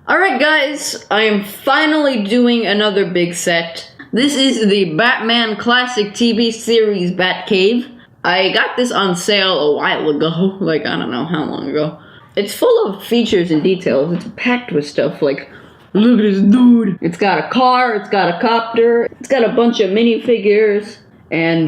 Alright guys, I am finally doing another big set. This is the Batman Classic TV Series Batcave. I got this on sale a while ago, like I don't know how long ago. It's full of features and details. It's packed with stuff like, look at this dude. It's got a car, it's got a copter, it's got a bunch of minifigures, and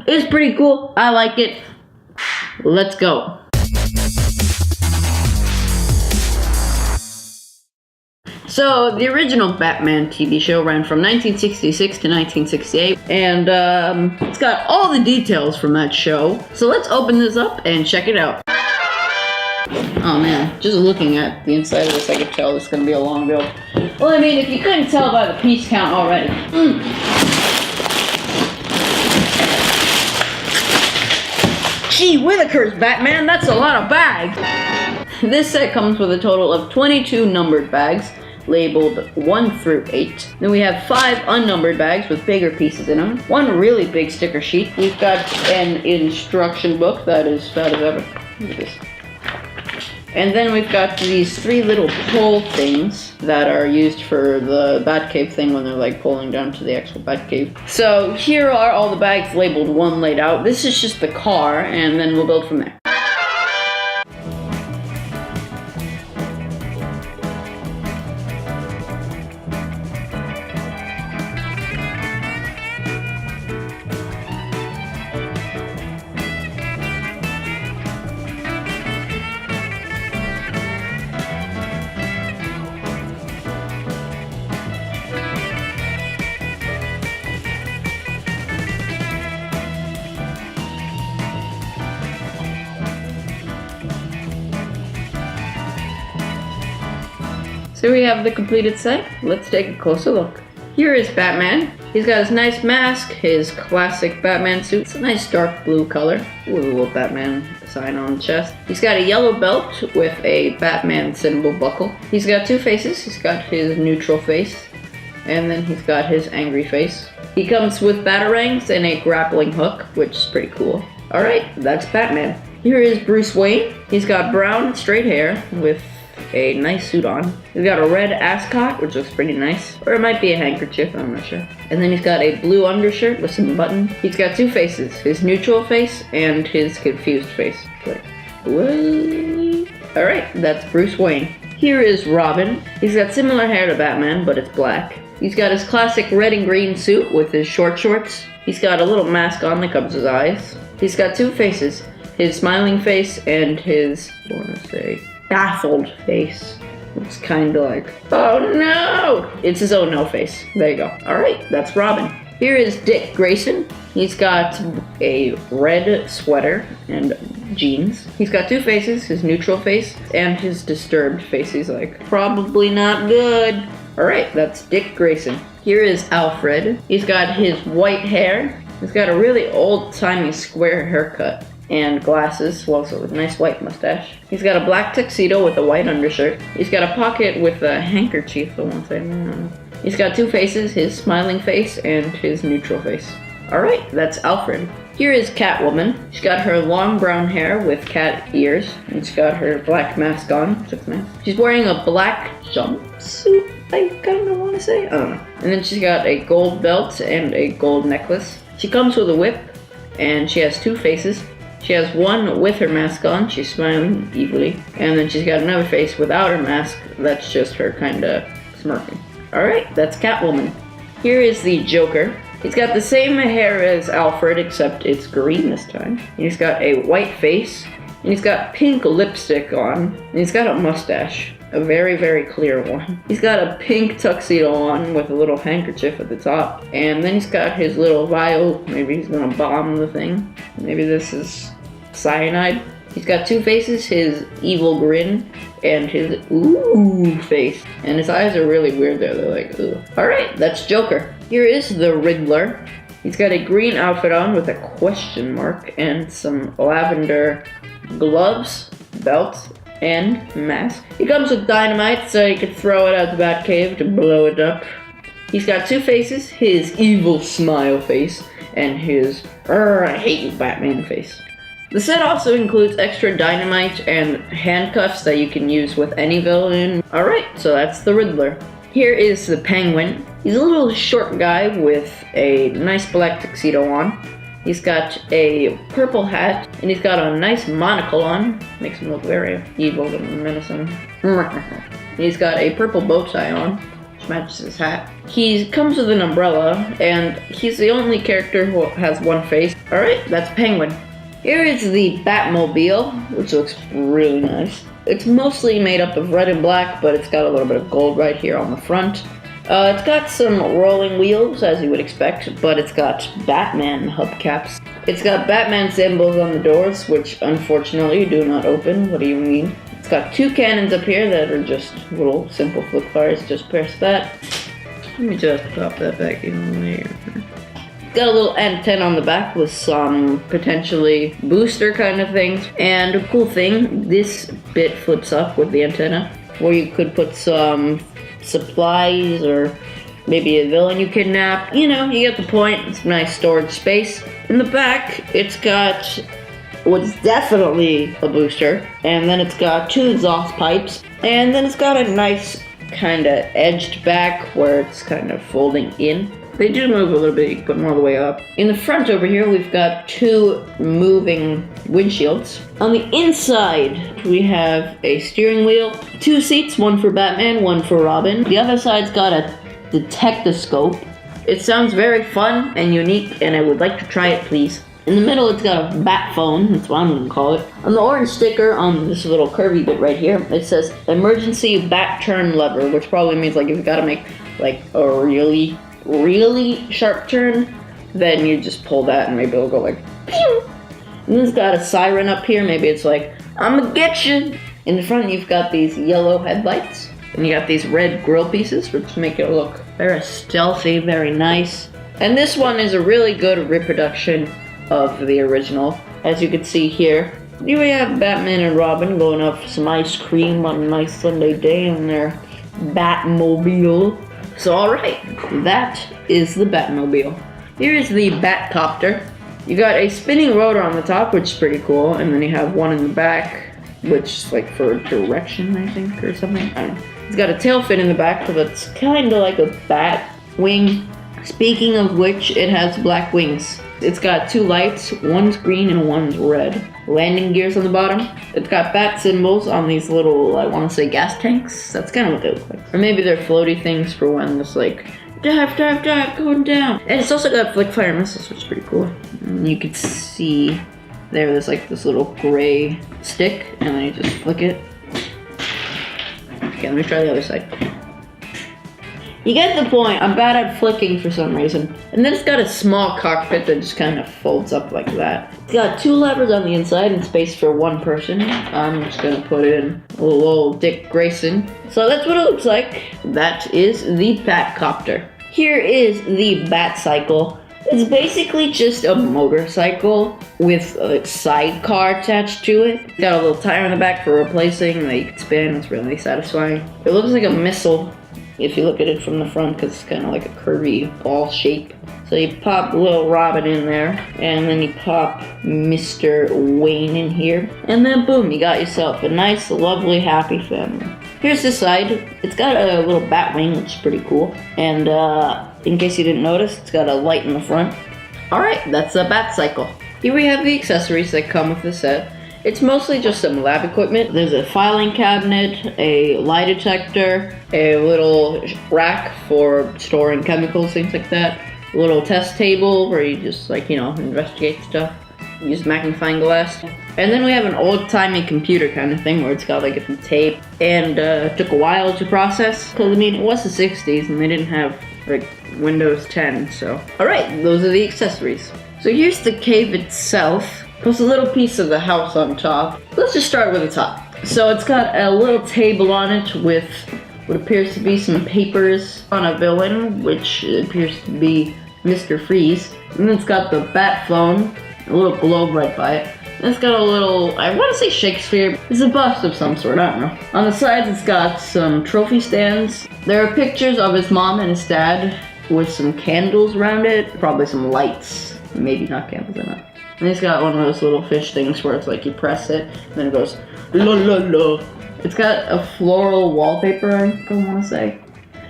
it's pretty cool. I like it. Let's go. So, the original Batman TV show ran from 1966 to 1968, and it's got all the details from that show. So let's open this up and check it out. Oh man, just looking at the inside of this, I could tell this is going to be a long build. Well, I mean, if you couldn't tell by the piece count already. Gee whittakers, Batman, that's a lot of bags! This set comes with a total of 22 numbered bags, labeled 1 through 8. Then we have 5 unnumbered bags with bigger pieces in them. 1 really big sticker sheet. We've got an instruction book that is fat as ever. Look at this. And then we've got these 3 little pull things that are used for the Batcave thing when they're like pulling down to the actual Batcave. So here are all the bags labeled 1 laid out. This is just the car, and then we'll build from there. So we have the completed set. Let's take a closer look. Here is Batman. He's got his nice mask, his classic Batman suit. It's a nice dark blue color with a little Batman sign on the chest. He's got a yellow belt with a Batman symbol buckle. He's got 2 faces. He's got his neutral face, and then he's got his angry face. He comes with batarangs and a grappling hook, which is pretty cool. Alright, that's Batman. Here is Bruce Wayne. He's got brown straight hair with a nice suit on. He's got a red ascot, which looks pretty nice. Or it might be a handkerchief, I'm not sure. And then he's got a blue undershirt with some buttons. He's got 2 faces, his neutral face and his confused face. Like, what? Alright, that's Bruce Wayne. Here is Robin. He's got similar hair to Batman, but it's black. He's got his classic red and green suit with his short shorts. He's got a little mask on that covers his eyes. He's got 2 faces, his smiling face and his, I want to say, baffled face. It's kind of like, oh no! It's his oh no face. There you go. Alright, that's Robin. Here is Dick Grayson. He's got a red sweater and jeans. He's got 2 faces, his neutral face and his disturbed face. He's like, probably not good. Alright, that's Dick Grayson. Here is Alfred. He's got his white hair. He's got a really old-timey square haircut and glasses, well, so with a nice white mustache. He's got a black tuxedo with a white undershirt. He's got a pocket with a handkerchief, I want to say. He's got 2 faces, his smiling face and his neutral face. Alright, that's Alfred. Here is Catwoman. She's got her long brown hair with cat ears, and she's got her black mask on, which looks nice. She's wearing a black jumpsuit, I kind of want to say. I don't know. And then she's got a gold belt and a gold necklace. She comes with a whip, and she has 2 faces. She has 1 with her mask on, she's smiling evilly, and then she's got another face without her mask, that's just her kinda smirking. Alright, that's Catwoman. Here is the Joker. He's got the same hair as Alfred, except it's green this time. And he's got a white face, and he's got pink lipstick on, and he's got a mustache. A very, very clear one. He's got a pink tuxedo on with a little handkerchief at the top. And then he's got his little vial. Maybe he's gonna bomb the thing. Maybe this is cyanide. He's got 2 faces, his evil grin and his ooh face. And his eyes are really weird there, they're like, ooh. Alright, that's Joker. Here is the Riddler. He's got a green outfit on with a question mark and some lavender gloves, belt, and mask. He comes with dynamite, so you can throw it out the Batcave to blow it up. He's got 2 faces, his evil smile face, and his I hate you Batman face. The set also includes extra dynamite and handcuffs that you can use with any villain. Alright, so that's the Riddler. Here is the Penguin. He's a little short guy with a nice black tuxedo on. He's got a purple hat, and he's got a nice monocle on. Makes him look very evil and menacing. He's got a purple bow tie on, which matches his hat. He comes with an umbrella, and he's the only character who has one face. Alright, that's Penguin. Here is the Batmobile, which looks really nice. It's mostly made up of red and black, but it's got a little bit of gold right here on the front. It's got some rolling wheels, as you would expect, but it's got Batman hubcaps. It's got Batman symbols on the doors, which unfortunately do not open. What do you mean? It's got two cannons up here that are just little simple flip fires. Just press that. Let me just pop that back in there. Got a little antenna on the back with some potentially booster kind of things. And a cool thing, this bit flips up with the antenna, where you could put some supplies or maybe a villain you kidnap. You know, you get the point. It's nice storage space. In the back, it's got what's definitely a booster, and then it's got two exhaust pipes, and then it's got a nice kind of edged back where it's kind of folding in. They do move a little bit, you can put them all the way up. In the front over here, we've got two moving windshields. On the inside, we have a steering wheel, two seats, one for Batman, one for Robin. The other side's got a detectoscope. It sounds very fun and unique, and I would like to try it, please. In the middle, it's got a Batphone, that's what I'm going to call it. On the orange sticker on this little curvy bit right here, it says emergency bat turn lever, which probably means like if you gotta make like a really sharp turn, then you just pull that and maybe it'll go like pew! And it's got a siren up here, maybe it's like, I'ma get you! In the front you've got these yellow headlights, and you got these red grille pieces which make it look very stealthy, very nice. And this one is a really good reproduction of the original. As you can see here, here we have Batman and Robin going up for some ice cream on a nice Sunday day in their Batmobile. So alright, that is the Batmobile. Here is the Batcopter. You got a spinning rotor on the top, which is pretty cool, and then you have one in the back, which is like for direction, I think, or something. I don't know. It's got a tail fin in the back that's kind of like a bat wing. Speaking of which, it has black wings. It's got two lights, one's green and one's red. Landing gears on the bottom. It's got bat symbols on these little, I want to say gas tanks. That's kind of what they look like. Or maybe they're floaty things for when it's like, dive, dive, dive, going down. And it's also got flick fire missiles, which is pretty cool. And you can see there's like this little gray stick, and then you just flick it. Okay, let me try the other side. You get the point. I'm bad at flicking for some reason. And then it's got a small cockpit that just kind of folds up like that. It's got two levers on the inside and space for one person. I'm just gonna put in a little old Dick Grayson. So that's what it looks like. That is the Batcopter. Here is the Batcycle. It's basically just a motorcycle with a sidecar attached to it. It's got a little tire in the back for replacing that you can spin. It's really satisfying. It looks like a missile if you look at it from the front, because it's kind of like a curvy ball shape. So you pop little Robin in there, and then you pop Mr. Wayne in here, and then boom, you got yourself a nice, lovely, happy family. Here's the side. It's got a little bat wing, which is pretty cool. And in case you didn't notice, it's got a light in the front. Alright, that's the Batcycle. Here we have the accessories that come with the set. It's mostly just some lab equipment. There's a filing cabinet, a lie detector, a little rack for storing chemicals, things like that. A little test table where you just investigate stuff. Use magnifying glass. And then we have an old-timey computer kind of thing where it's got like a tape. And it took a while to process. Because it was the 60s and they didn't have like Windows 10, so. Alright, those are the accessories. So here's the cave itself. Plus a little piece of the house on top. Let's just start with the top. So it's got a little table on it with what appears to be some papers on a villain, which appears to be Mr. Freeze. And then it's got the Batphone, a little globe right by it. And it's got a little, I want to say Shakespeare. It's a bust of some sort, I don't know. On the sides it's got some trophy stands. There are pictures of his mom and his dad with some candles around it. Probably some lights. Maybe not candles, I don't know. And it's got one of those little fish things where it's like you press it, and then it goes, la la la. It's got a floral wallpaper, I want to say.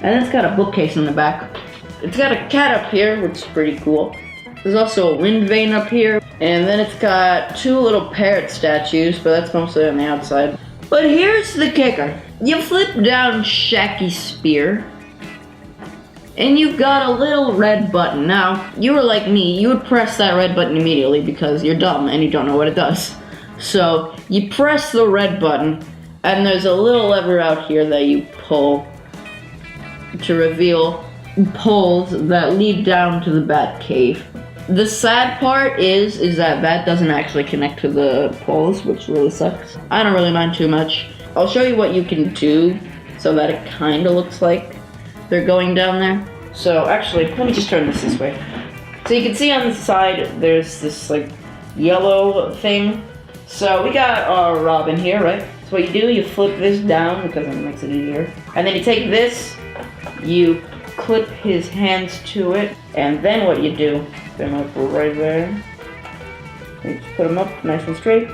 And it's got a bookcase in the back. It's got a cat up here, which is pretty cool. There's also a wind vane up here. And then it's got two little parrot statues, but that's mostly on the outside. But here's the kicker. You flip down Shaggy's spear, and you've got a little red button. Now, you were like me, you would press that red button immediately because you're dumb and you don't know what it does. So, you press the red button, and there's a little lever out here that you pull to reveal poles that lead down to the Batcave. The sad part is that doesn't actually connect to the poles, which really sucks. I don't really mind too much. I'll show you what you can do so that it kind of looks like they're going down there. So actually, let me just turn this way. So you can see on the side, there's this like yellow thing. So we got Robin here, right? So what you do, you flip this down because it makes it easier. And then you take this, you clip his hands to it, and then what you do, put them up right there. You just put them up nice and straight,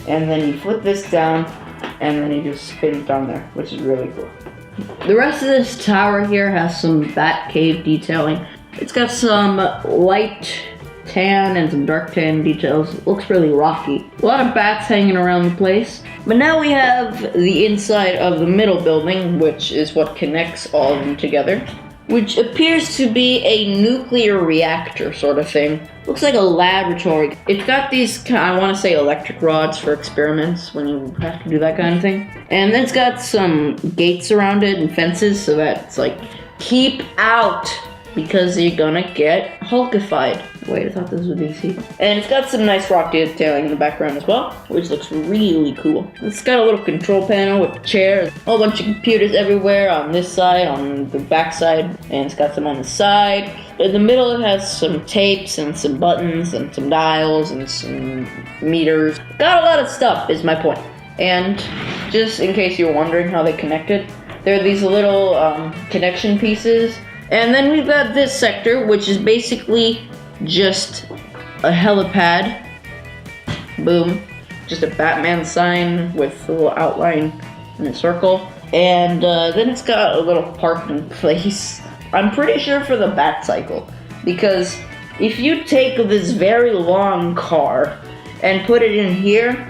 and then you flip this down, and then you just spin it down there, which is really cool. The rest of this tower here has some Batcave detailing. It's got some light tan and some dark tan details. It looks really rocky. A lot of bats hanging around the place. But now we have the inside of the middle building, which is what connects all of them together, which appears to be a nuclear reactor sort of thing. Looks like a laboratory. It's got these, I want to say, electric rods for experiments when you have to do that kind of thing. And then it's got some gates around it and fences so that it's like, keep out, because you're gonna get Hulkified. Wait, I thought this was DC. And it's got some nice rock detailing in the background as well, which looks really cool. It's got a little control panel with chairs, a whole bunch of computers everywhere on this side, on the back side, and it's got some on the side. In the middle it has some tapes and some buttons and some dials and some meters. Got a lot of stuff is my point. And just in case you're wondering how they connected, there are these little connection pieces. And then we've got this sector, which is basically just a helipad. Boom. Just a Batman sign with a little outline in a circle. And then it's got a little parking place. I'm pretty sure for the Batcycle. Because if you take this very long car and put it in here,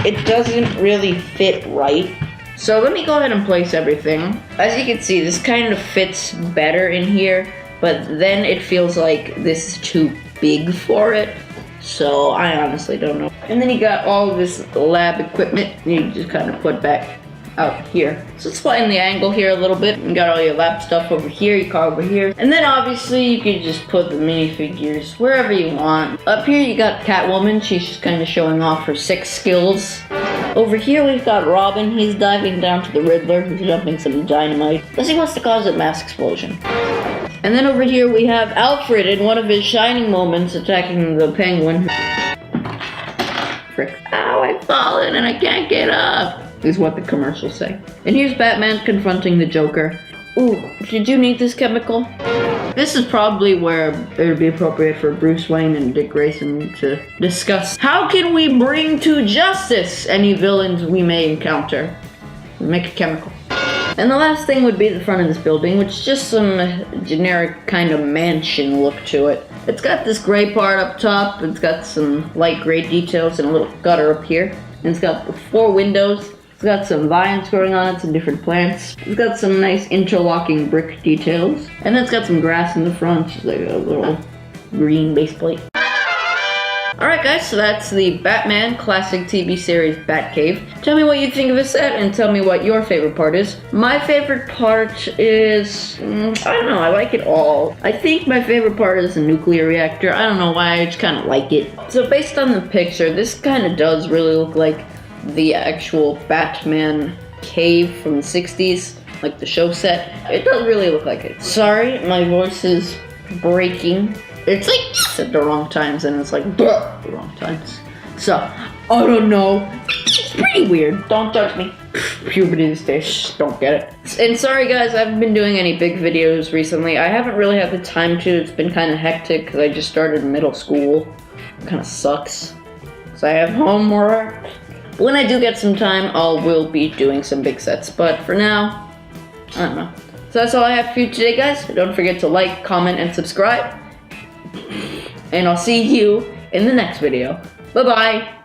it doesn't really fit right. So let me go ahead and place everything. As you can see, this kind of fits better in here, but then it feels like this is too big for it. So I honestly don't know. And then you got all of this lab equipment you just kind of put back out here. So let's flatten the angle here a little bit. You got all your lab stuff over here, your car over here. And then obviously you can just put the minifigures wherever you want. Up here you got Catwoman. She's just kind of showing off her 6 skills. Over here we've got Robin. He's diving down to the Riddler, who's dumping some dynamite, because he wants to cause a mass explosion. And then over here we have Alfred in one of his shining moments attacking the Penguin. Frick. Ow, I've fallen and I can't get up, is what the commercials say. And here's Batman confronting the Joker. Ooh, did you need this chemical? This is probably where it would be appropriate for Bruce Wayne and Dick Grayson to discuss how can we bring to justice any villains we may encounter. Make a chemical. And the last thing would be the front of this building, which is just some generic kind of mansion look to it. It's got this gray part up top, it's got some light gray details and a little gutter up here. And it's got 4 windows. It's got some vines growing on it, some different plants. It's got some nice interlocking brick details. And then it's got some grass in the front, just like a little green base plate. Alright guys, so that's the Batman Classic TV Series Batcave. Tell me what you think of this set and tell me what your favorite part is. My favorite part is, I don't know, I like it all. I think my favorite part is the nuclear reactor. I don't know why, I just kind of like it. So based on the picture, this kind of does really look like the actual Batman cave from the 60s, like the show set. It does really look like it. Sorry, my voice is breaking. It's like at the wrong times and it's like at the wrong times. So, I don't know. It's pretty weird. Don't judge me. Puberty these days, don't get it. And sorry guys, I haven't been doing any big videos recently. I haven't really had the time to. It's been kind of hectic because I just started middle school. kind of sucks. So I have homework. When I do get some time, will be doing some big sets. But for now, I don't know. So that's all I have for you today, guys. Don't forget to like, comment, and subscribe. And I'll see you in the next video. Bye-bye.